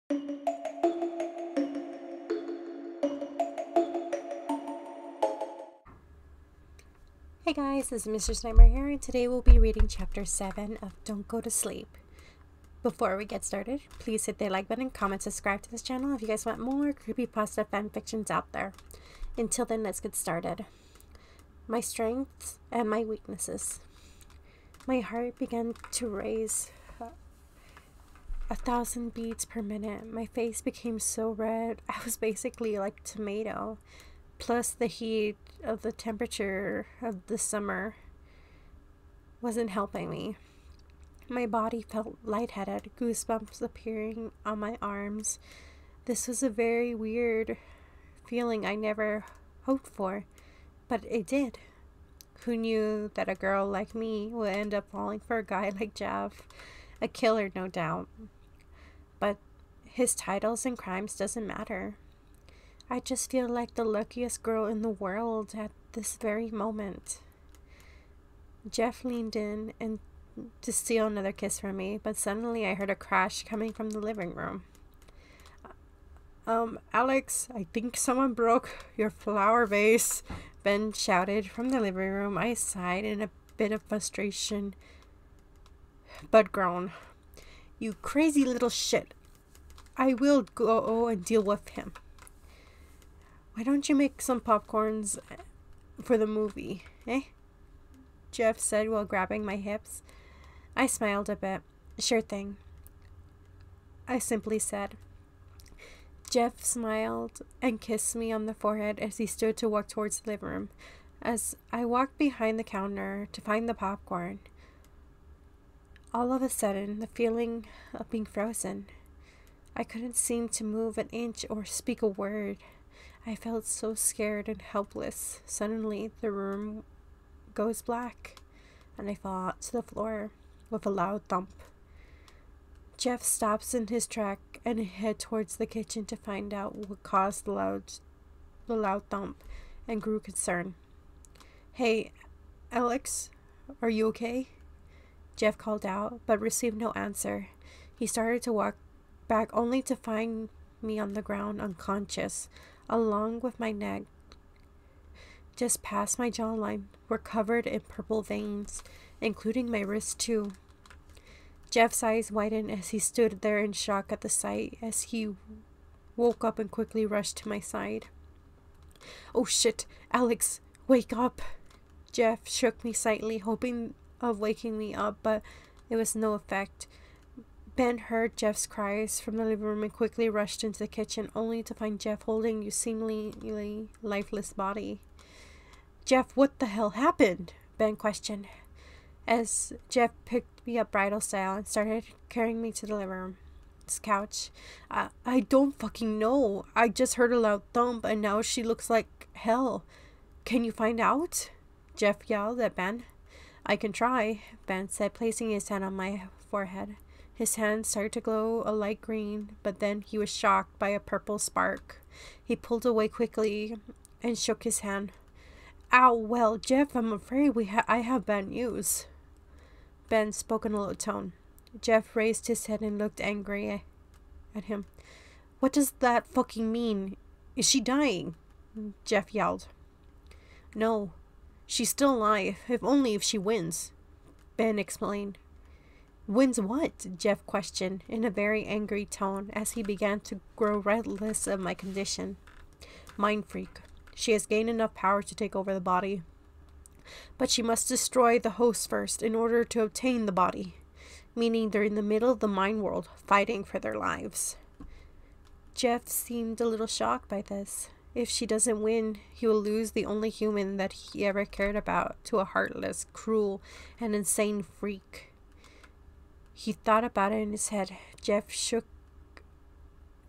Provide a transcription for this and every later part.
Hey guys, this is Mr. Sniper here, and today we'll be reading Chapter 7 of Don't Go to Sleep. Before we get started, please hit the like button, comment, subscribe to this channel if you guys want more creepypasta fanfictions out there. Until then, let's get started. My strengths and my weaknesses. My heart began to race 1,000 beats per minute. My face became so red, I was basically like tomato. Plus the heat of the temperature of the summer wasn't helping me. My body felt lightheaded, goosebumps appearing on my arms. This was a very weird feeling I never hoped for, but it did. Who knew that a girl like me would end up falling for a guy like Jeff? A killer, no doubt. But his titles and crimes doesn't matter. I just feel like the luckiest girl in the world at this very moment. Jeff leaned in and to steal another kiss from me, but suddenly I heard a crash coming from the living room. Alex, I think someone broke your flower vase, Ben shouted from the living room. I sighed in a bit of frustration, but groaned. You crazy little shit. I will go and deal with him. Why don't you make some popcorns for the movie, eh? Jeff said while grabbing my hips. I smiled a bit. Sure thing, I simply said. Jeff smiled and kissed me on the forehead as he stood to walk towards the living room. As I walked behind the counter to find the popcorn, all of a sudden, the feeling of being frozen. I couldn't seem to move an inch or speak a word. I felt so scared and helpless. Suddenly, the room goes black, and I fall to the floor with a loud thump. Jeff stops in his track and head towards the kitchen to find out what caused the loud thump, and grew concerned. Hey, Alex, are you okay? Jeff called out, but received no answer. He started to walk back only to find me on the ground unconscious, along with my neck just past my jawline were covered in purple veins, including my wrist too. Jeff's eyes widened as he stood there in shock at the sight as he woke up and quickly rushed to my side. Oh shit, Alex, wake up! Jeff shook me slightly, hoping of waking me up, but it was no effect. Ben heard Jeff's cries from the living room and quickly rushed into the kitchen, only to find Jeff holding a seemingly lifeless body. Jeff, what the hell happened? Ben questioned, as Jeff picked me up bridal style and started carrying me to the living room's couch. I don't fucking know. I just heard a loud thump and now she looks like hell. Can you find out? Jeff yelled at Ben. I can try, Ben said, placing his hand on my forehead. His hand started to glow a light green, but then he was shocked by a purple spark. He pulled away quickly and shook his hand. Ow, well, Jeff, I'm afraid I have bad news. Ben spoke in a low tone. Jeff raised his head and looked angry at him. What does that fucking mean? Is she dying? Jeff yelled. No, she's still alive, if she wins, Ben explained. Wins what? Jeff questioned in a very angry tone as he began to grow restless of my condition. Mind freak. She has gained enough power to take over the body. But she must destroy the host first in order to obtain the body. Meaning they're in the middle of the mind world, fighting for their lives. Jeff seemed a little shocked by this. If she doesn't win, he will lose the only human that he ever cared about to a heartless, cruel, and insane freak. He thought about it in his head. Jeff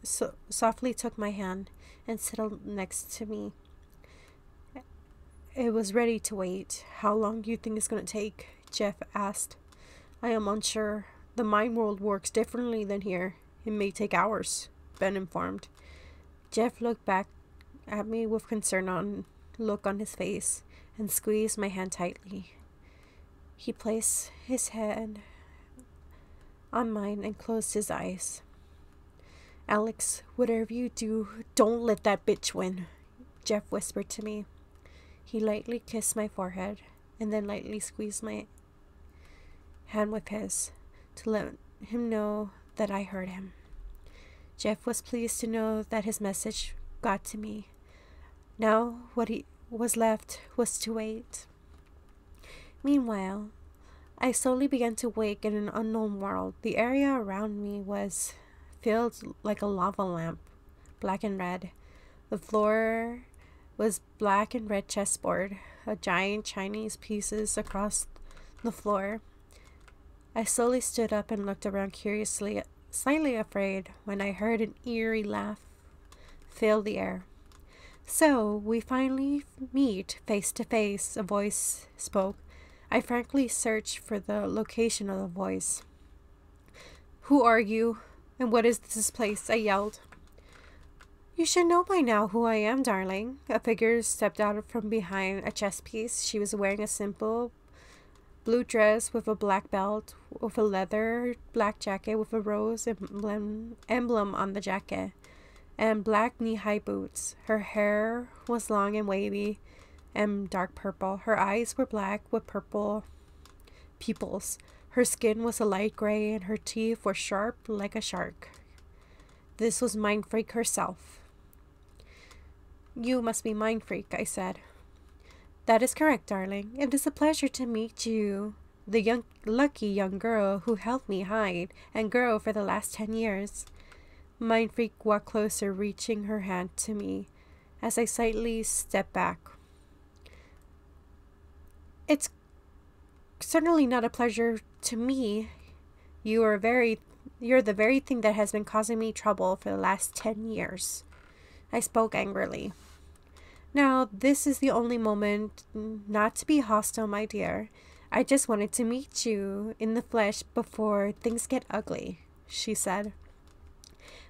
softly took my hand and settled next to me. It was ready to wait. How long do you think it's going to take? Jeff asked. I am unsure. The mind world works differently than here. It may take hours, Ben informed. Jeff looked back at me with look on his face and squeezed my hand tightly. He placed his hand on mine and closed his eyes. Alex, whatever you do, don't let that bitch win, Jeff whispered to me. He lightly kissed my forehead and then lightly squeezed my hand with his to let him know that I heard him. Jeff was pleased to know that his message got to me. Now what he was left was to wait. Meanwhile, I slowly began to wake in an unknown world. The area around me was filled like a lava lamp, black and red. The floor was black and red chessboard, a giant Chinese pieces across the floor. I slowly stood up and looked around curiously, slightly afraid, when I heard an eerie laugh fill the air. So, we finally meet face to face, a voice spoke. I frankly searched for the location of the voice. Who are you? And what is this place? I yelled. You should know by now who I am, darling. A figure stepped out from behind a chess piece. She was wearing a simple blue dress with a black belt, with a leather black jacket with a rose emblem on the jacket, and black knee-high boots. Her hair was long and wavy and dark purple. Her eyes were black with purple pupils. Her skin was a light gray and her teeth were sharp like a shark. This was Mind Freak herself. You must be Mind Freak, I said. That is correct, darling. It is a pleasure to meet you, the lucky young girl who helped me hide and grow for the last 10 years. Mind Freak walked closer, reaching her hand to me as I slightly stepped back. It's certainly not a pleasure to me. You're the very thing that has been causing me trouble for the last 10 years. I spoke angrily. Now, this is the only moment not to be hostile, my dear. I just wanted to meet you in the flesh before things get ugly, she said.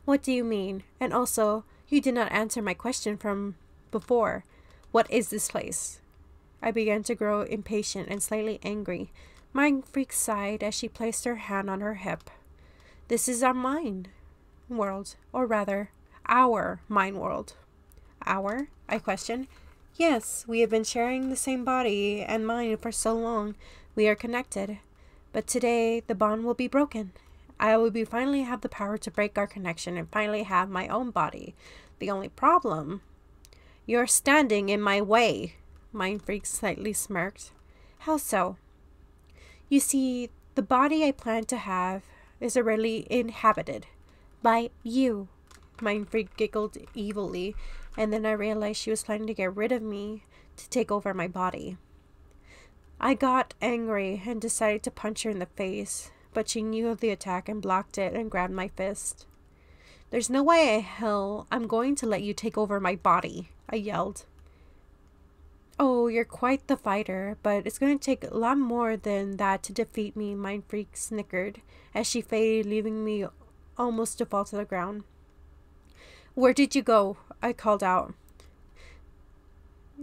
What do you mean? And also, you did not answer my question from before. What is this place? I began to grow impatient and slightly angry. Mind Freak sighed as she placed her hand on her hip. This is our mind world, or rather, our mind world. Our? I questioned. Yes, we have been sharing the same body and mind for so long. We are connected. But today, the bond will be broken. I will finally have the power to break our connection and finally have my own body. The only problem... You're standing in my way, Mind Freak slightly smirked. How so? You see, the body I plan to have is already inhabited by you. Mind Freak giggled evilly, and then I realized she was planning to get rid of me to take over my body. I got angry and decided to punch her in the face, but she knew of the attack and blocked it and grabbed my fist. There's no way in hell I'm going to let you take over my body, I yelled. Oh, you're quite the fighter, but it's going to take a lot more than that to defeat me, Mind Freak snickered as she faded, leaving me almost to fall to the ground. Where did you go? I called out.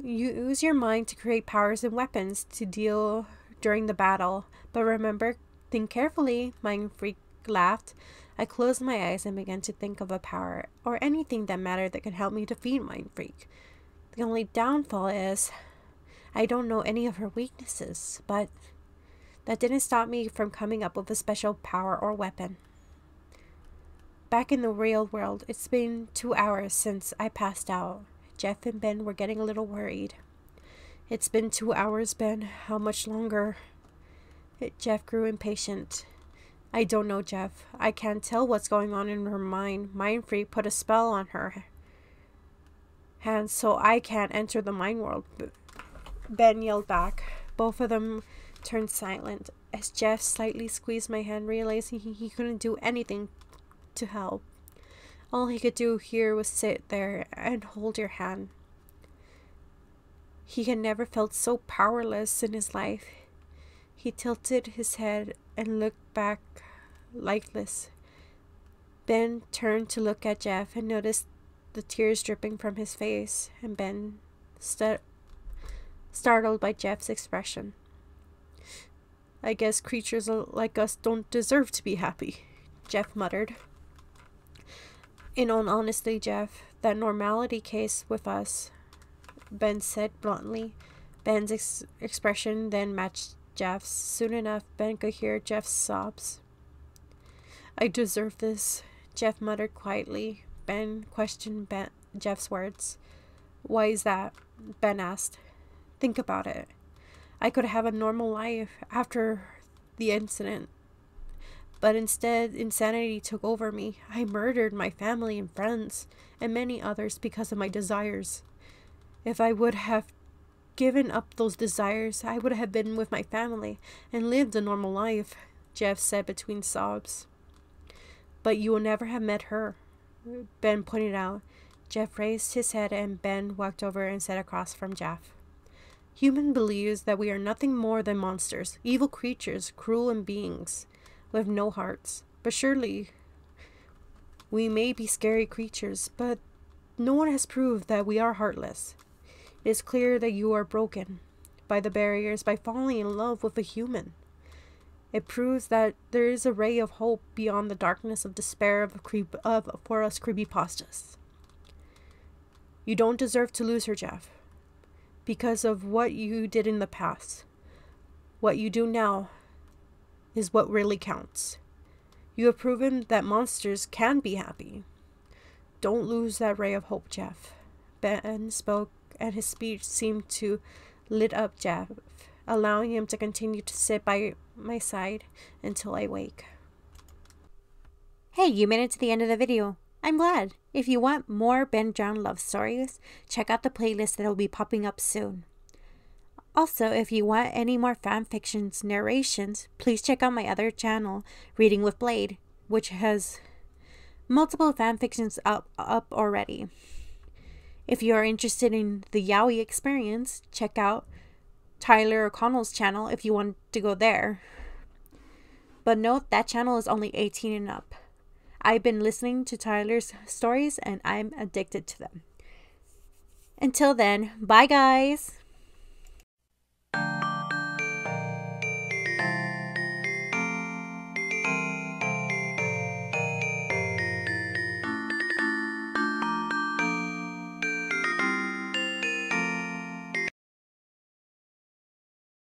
Use your mind to create powers and weapons to deal during the battle, but remember, think carefully, Mind Freak laughed. I closed my eyes and began to think of a power or anything that mattered that could help me defeat Mind Freak. The only downfall is I don't know any of her weaknesses, but that didn't stop me from coming up with a special power or weapon. Back in the real world, it's been 2 hours since I passed out. Jeff and Ben were getting a little worried. It's been 2 hours, Ben. How much longer? Jeff grew impatient. I don't know, Jeff. I can't tell what's going on in her mind. Mind Freak put a spell on her hands, so I can't enter the mind world. Ben yelled back. Both of them turned silent as Jeff slightly squeezed my hand, realizing he couldn't do anything to help. All he could do here was sit there and hold your hand. He had never felt so powerless in his life. He tilted his head and looked back, lifeless. Ben turned to look at Jeff and noticed the tears dripping from his face, and Ben startled by Jeff's expression. I guess creatures like us don't deserve to be happy, Jeff muttered. In all honesty, Jeff, that normality case with us, Ben said bluntly. Ben's expression then matched Jeff's. Soon enough, Ben could hear Jeff's sobs. I deserve this, Jeff muttered quietly. Ben questioned Jeff's words. Why is that? Ben asked. Think about it. I could have a normal life after the incident. But instead, insanity took over me. I murdered my family and friends, and many others because of my desires. If I would have given up those desires, I would have been with my family and lived a normal life, Jeff said between sobs. But you will never have met her, Ben pointed out. Jeff raised his head and Ben walked over and sat across from Jeff. Human believes that we are nothing more than monsters, evil creatures, cruel beings with no hearts. But surely we may be scary creatures, but no one has proved that we are heartless. It is clear that you are broken by the barriers by falling in love with a human. It proves that there is a ray of hope beyond the darkness of despair for us creepypastas. You don't deserve to lose her, Jeff, because of what you did in the past. What you do now is what really counts. You have proven that monsters can be happy. Don't lose that ray of hope, Jeff. Ben spoke, and his speech seemed to lit up Jeff, allowing him to continue to sit by my side until I wake. Hey, you made it to the end of the video. I'm glad. If you want more Ben Drowned love stories, check out the playlist that will be popping up soon. Also, if you want any more fanfictions narrations, please check out my other channel, Reading with Blade, which has multiple fanfictions up already. If you are interested in the yaoi experience, check out Tyler O'Connell's channel if you want to go there. But note that channel is only 18 and up. I've been listening to Tyler's stories and I'm addicted to them. Until then, bye guys!